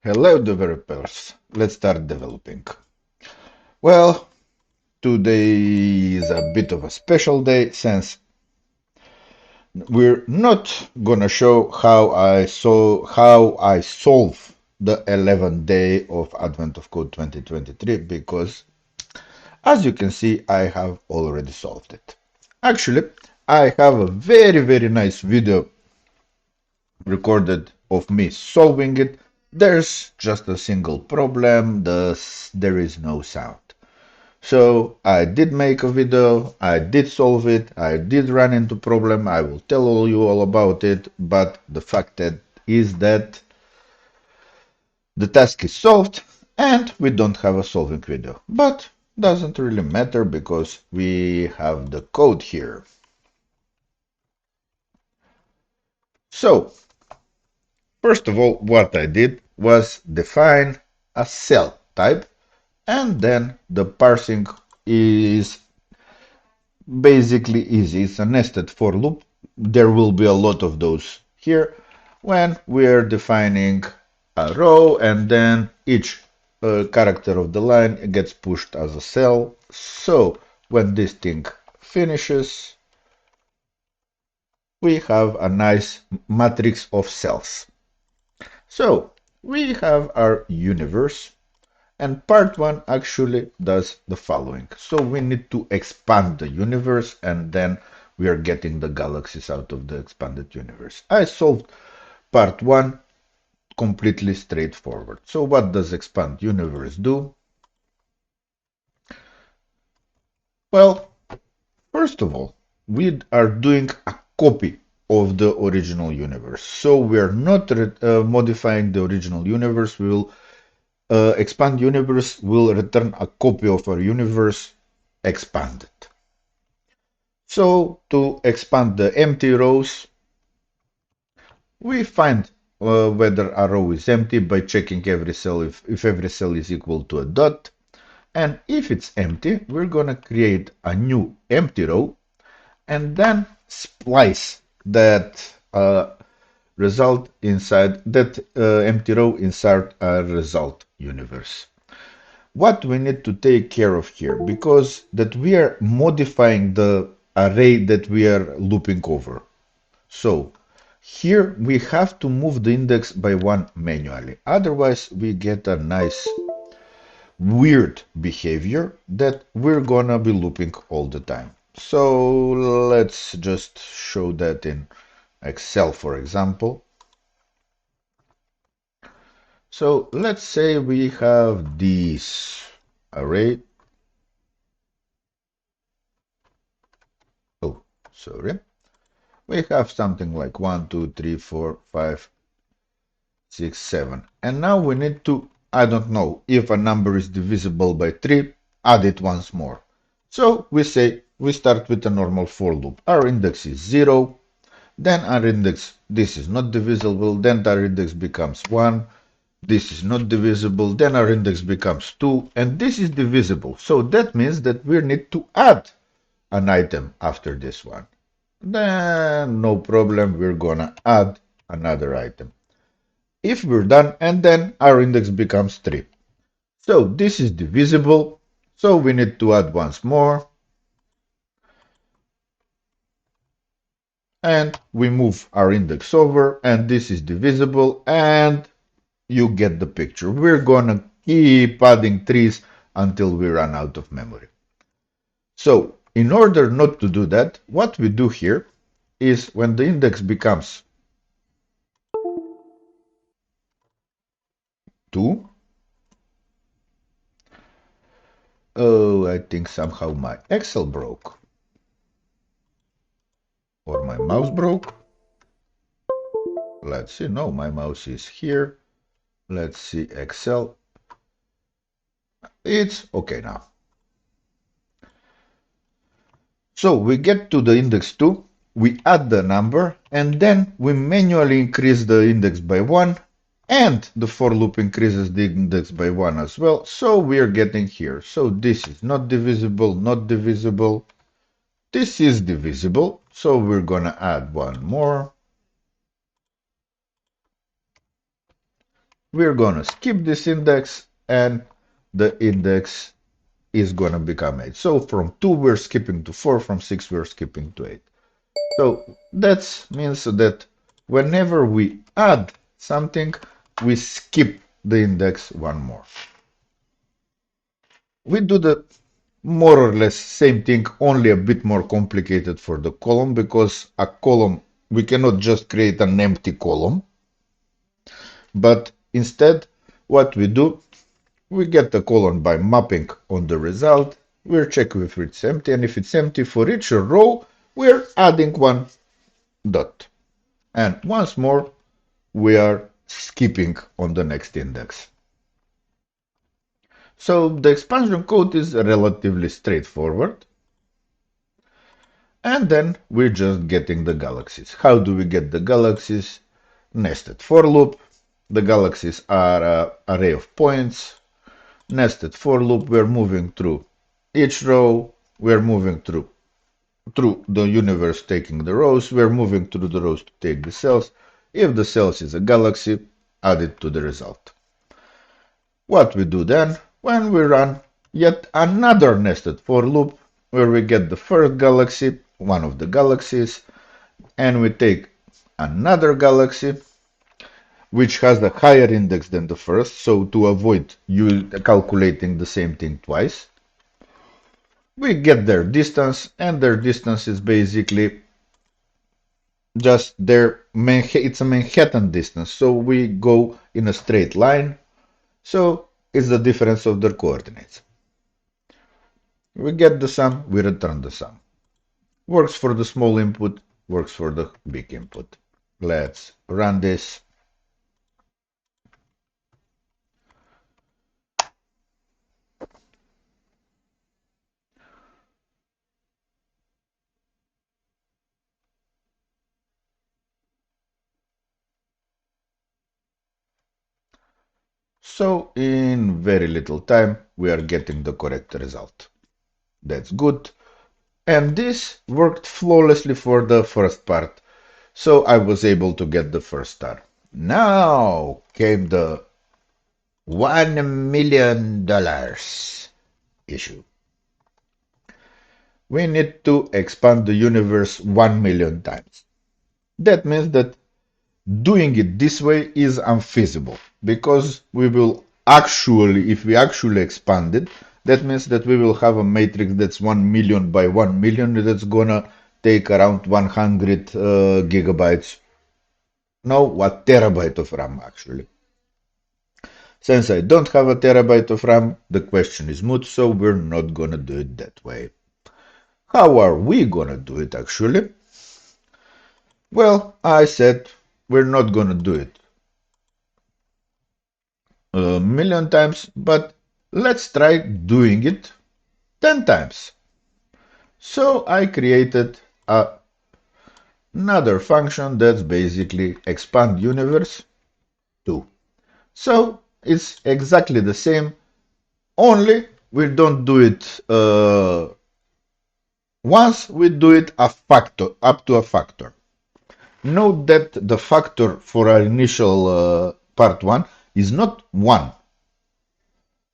Hello developers, let's start developing. Well, today is a bit of a special day since we're not gonna show how I solve the 11th day of Advent of Code 2023 because as you can see I have already solved it. Actually, I have a very nice video recorded of me solving it. There's just a single problem, there is no sound. So I did make a video, I did solve it, I did run into problem, I will tell you all about it, but the fact is that the task is solved and we don't have a solving video. But doesn't really matter because we have the code here. So first of all, what I did was define a cell type, and then the parsing is basically easy. It's a nested for loop. There will be a lot of those here when we're defining a row, and then each character of the line gets pushed as a cell. So when this thing finishes, we have a nice matrix of cells. So we have our universe, and part one actually does the following. So we need to expand the universe, and then we are getting the galaxies out of the expanded universe. I solved part one completely straightforward. So what does expand universe do? Well, first of all, we are doing a copy of the original universe. So we are not modifying the original universe. We will expand universe will return a copy of our universe expanded. So to expand the empty rows, we find whether a row is empty by checking every cell if every cell is equal to a dot. And if it's empty, we're going to create a new empty row and then splice that result inside that empty row inside a result universe. What we need to take care of here, because that we are modifying the array that we are looping over. So here we have to move the index by one manually. Otherwise we get a nice weird behavior that we're gonna be looping all the time. So let's just show that in Excel, for example. So let's say we have this array. Oh, sorry. We have something like 1, 2, 3, 4, 5, 6, 7. And now we need to, I don't know, if a number is divisible by 3, add it once more. So we say we start with a normal for loop. Our index is 0, then our index, this is not divisible, then our index becomes 1, this is not divisible, then our index becomes 2, and this is divisible. So that means that we need to add an item after this one. Then no problem, we're gonna add another item. If we're done, and then our index becomes 3. So this is divisible, so we need to add once more. And we move our index over, and this is divisible, and you get the picture. We're gonna keep adding 3s until we run out of memory. So in order not to do that, what we do here is when the index becomes 2, oh, I think somehow my Excel broke. Or my mouse broke. Let's see, no, my mouse is here. Let's see Excel. It's okay now. So we get to the index 2, we add the number, and then we manually increase the index by 1, and the for loop increases the index by 1 as well. So we are getting here. So this is not divisible, not divisible. This is divisible, so we're gonna add one more. we're gonna skip this index and the index is gonna become 8. So from 2 we're skipping to 4, from 6 we're skipping to 8. So that means that whenever we add something, we skip the index one more. We do the more or less same thing, only a bit more complicated for the column, because a column, we cannot just create an empty column, but instead what we do, we get the column by mapping on the result. We're checking if it's empty, and if it's empty for each row, we're adding one dot. And once more, we are skipping on the next index. So the expansion code is relatively straightforward. And then we're just getting the galaxies. How do we get the galaxies? Nested for loop. The galaxies are an array of points. Nested for loop, we're moving through each row. We're moving through the universe, taking the rows. We're moving through the rows to take the cells. If the cells is a galaxy, add it to the result. What we do then, when we run yet another nested for loop, where we get the first galaxy, one of the galaxies, and we take another galaxy, which has a higher index than the first, so to avoid you calculating the same thing twice, we get their distance, and their distance is basically just it's a Manhattan distance, so we go in a straight line, so it's the difference of their coordinates. We get the sum, we return the sum. Works for the small input, works for the big input. Let's run this. So in very little time, we are getting the correct result. That's good. And this worked flawlessly for the first part. So I was able to get the first star. Now came the $1 million issue. We need to expand the universe 1 million times. That means that doing it this way is unfeasible, because we will actually, if we actually expand it, that means that we will have a matrix that's 1 million by 1 million, that's gonna take around 100 gigabytes. No, 1 terabyte of RAM actually. Since I don't have a terabyte of RAM, the question is moot, so we're not gonna do it that way. How are we gonna do it actually? Well, I said we're not gonna do it a million times, but let's try doing it 10 times. So I created another function that's basically expand universe 2. So it's exactly the same, only we don't do it once, we do it a factor, up to a factor. Note that the factor for our initial part 1 is not 1.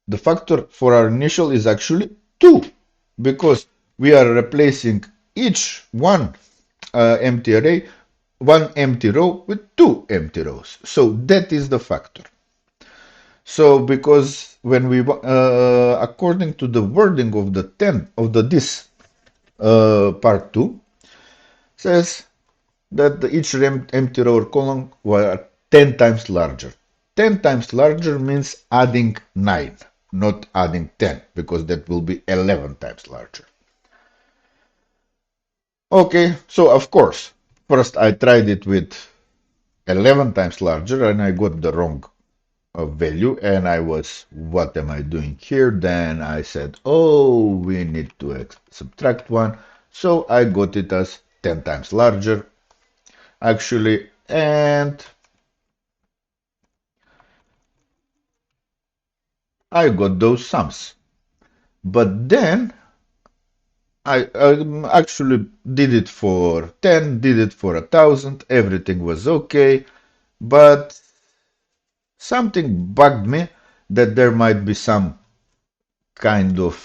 The factor for our initial is actually 2, because we are replacing each one empty array, one empty row with 2 empty rows. So that is the factor. So because when we, according to the wording of the 10 of the this part 2, says that each empty row or column were 10 times larger. 10 times larger means adding 9, not adding 10, because that will be 11 times larger. Okay, so of course, first I tried it with 11 times larger and I got the wrong value, and I was, what am I doing here? Then I said, oh, we need to subtract 1. So I got it as 10 times larger, actually, and I got those sums. But then I actually did it for 10, did it for 1,000, everything was okay, but something bugged me that there might be some kind of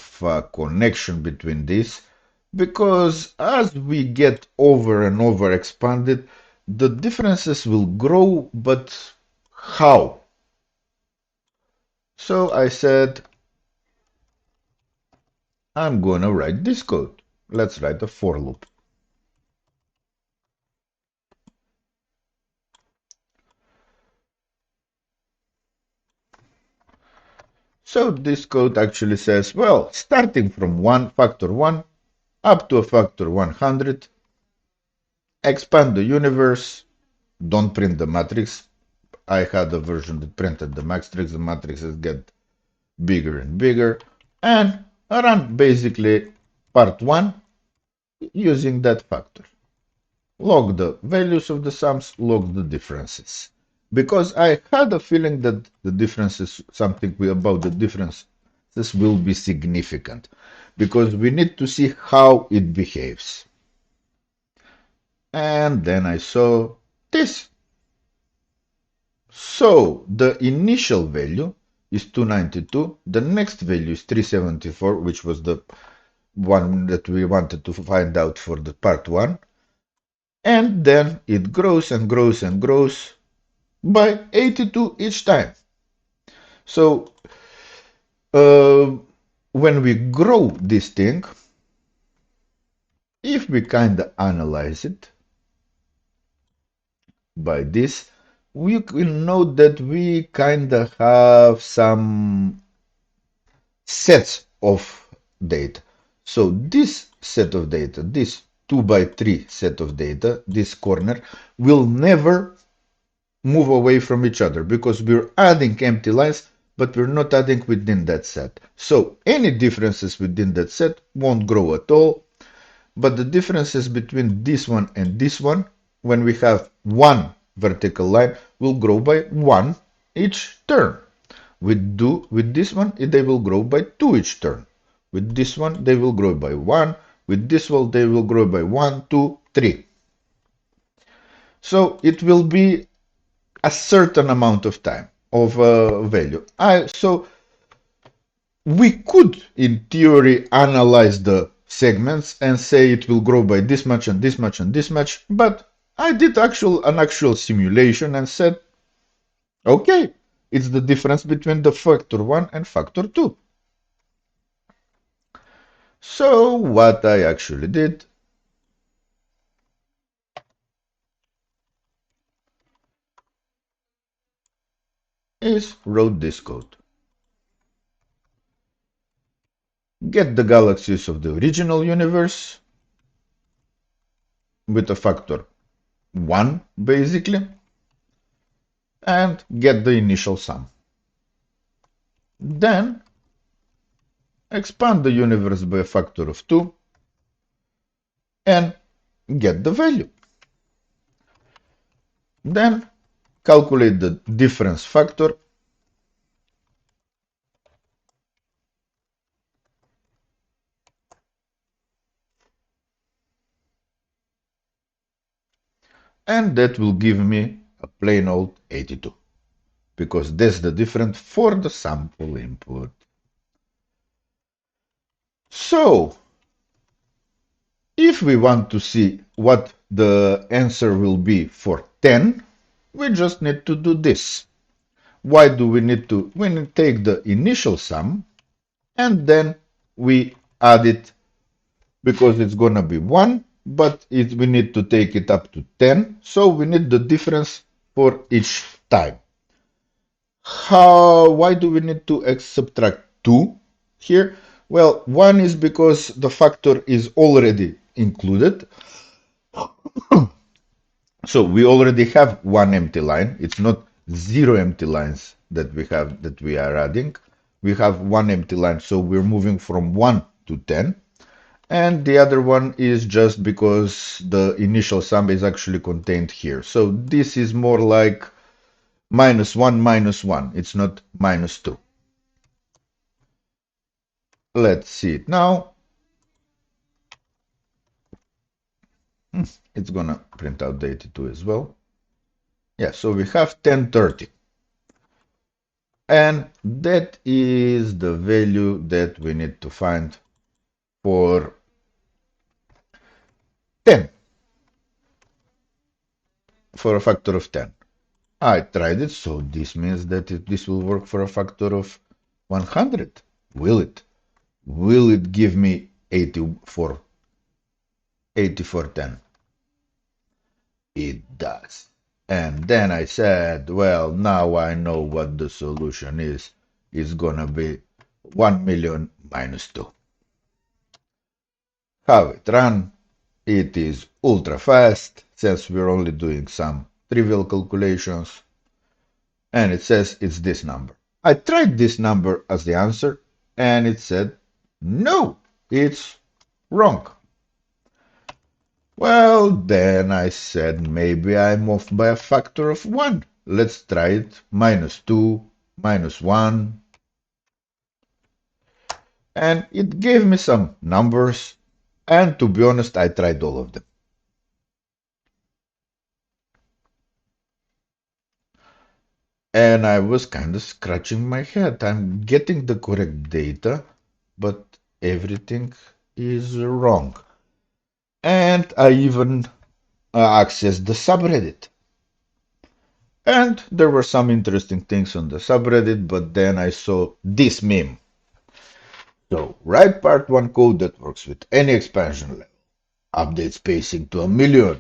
connection between these, because as we get over and over expanded, the differences will grow, but how? So I said, I'm gonna write this code. Let's write a for loop. So this code actually says, well, starting from 1 factor 1 up to a factor 100, expand the universe, don't print the matrix. I had a version that printed the matrix. The matrices get bigger and bigger, and run basically part 1 using that factor. Log the values of the sums, log the differences. Because I had a feeling that the differences, something about the differences will be significant. Because we need to see how it behaves. And then I saw this. So the initial value is 292. The next value is 374, which was the one that we wanted to find out for the part 1. And then it grows and grows and grows by 82 each time. So when we grow this thing, if we kind of analyze it by this, we will note that we kind of have some sets of data. So this set of data, this 2 by 3 set of data, this corner, will never move away from each other because we're adding empty lines, but we're not adding within that set. So any differences within that set won't grow at all, but the differences between this one and this one, when we have one vertical line, will grow by 1 each turn. With this one, they will grow by 2 each turn. With this one, they will grow by 1. With this one, they will grow by 1, 2, 3. So it will be a certain amount of time of value. So we could, in theory, analyze the segments and say it will grow by this much and this much and this much, but I did an actual simulation and said, okay, it's the difference between the factor 1 and factor 2. So what I actually did is wrote this code. Get the galaxies of the original universe with a factor 1, basically, and get the initial sum. Then expand the universe by a factor of 2 and get the value. Then calculate the difference factor and that will give me a plain old 82 because that's the difference for the sample input. So if we want to see what the answer will be for 10, we just need to do this. Why do we need to? We need to take the initial sum and then we add it because it's going to be 1, but we need to take it up to 10, so we need the difference for each time. Why do we need to subtract 2 here? Well, one is because the factor is already included. So we already have one empty line. It's not 0 empty lines that we are adding. We have one empty line, so we're moving from 1 to 10. And the other one is just because the initial sum is actually contained here. So this is more like -1, -1. It's not -2. Let's see it now. It's gonna print out the 82 as well. Yeah, so we have 1030. And that is the value that we need to find for 10, for a factor of 10. I tried it, so this means that this will work for a factor of 100. Will it? Will it give me 84, 8410? It does. And then I said, well, now I know what the solution is. It's gonna be 1 million minus 2. How it run? It is ultra fast, since we're only doing some trivial calculations, and it says it's this number. I tried this number as the answer, and it said, no, it's wrong. Well, then I said maybe I'm off by a factor of 1. Let's try it. Minus 2, minus 1. And it gave me some numbers. And to be honest, I tried all of them. And I was kind of scratching my head. I'm getting the correct data, but everything is wrong. And I even accessed the subreddit. And there were some interesting things on the subreddit, but then I saw this meme. So, write part 1 code that works with any expansion level. Update spacing to 1,000,000.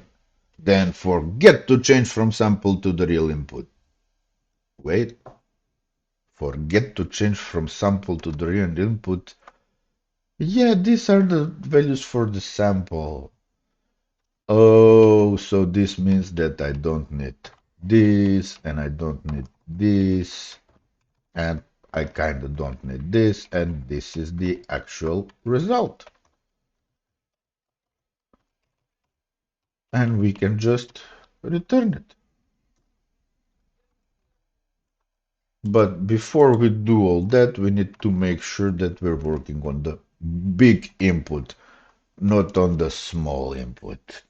Then forget to change from sample to the real input. Wait. Forget to change from sample to the real input. Yeah, these are the values for the sample. Oh, so this means that I don't need this, and I don't need this, and I kind of don't need this, and this is the actual result. And we can just return it. But before we do all that, we need to make sure that we're working on the big input, not on the small input.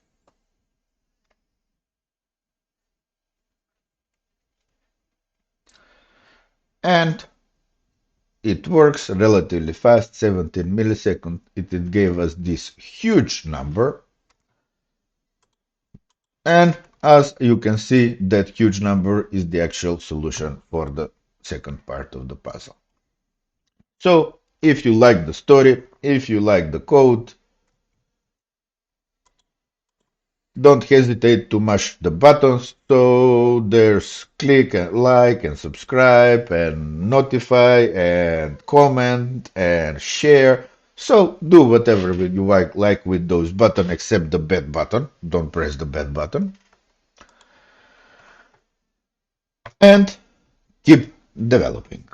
And it works relatively fast, 17 milliseconds. It gave us this huge number. And as you can see, that huge number is the actual solution for the second part of the puzzle. So if you like the story, if you like the code, don't hesitate to mash the buttons. So there's click and like and subscribe and notify and comment and share. So do whatever you like with those buttons except the bad button. Don't press the bad button. And keep developing.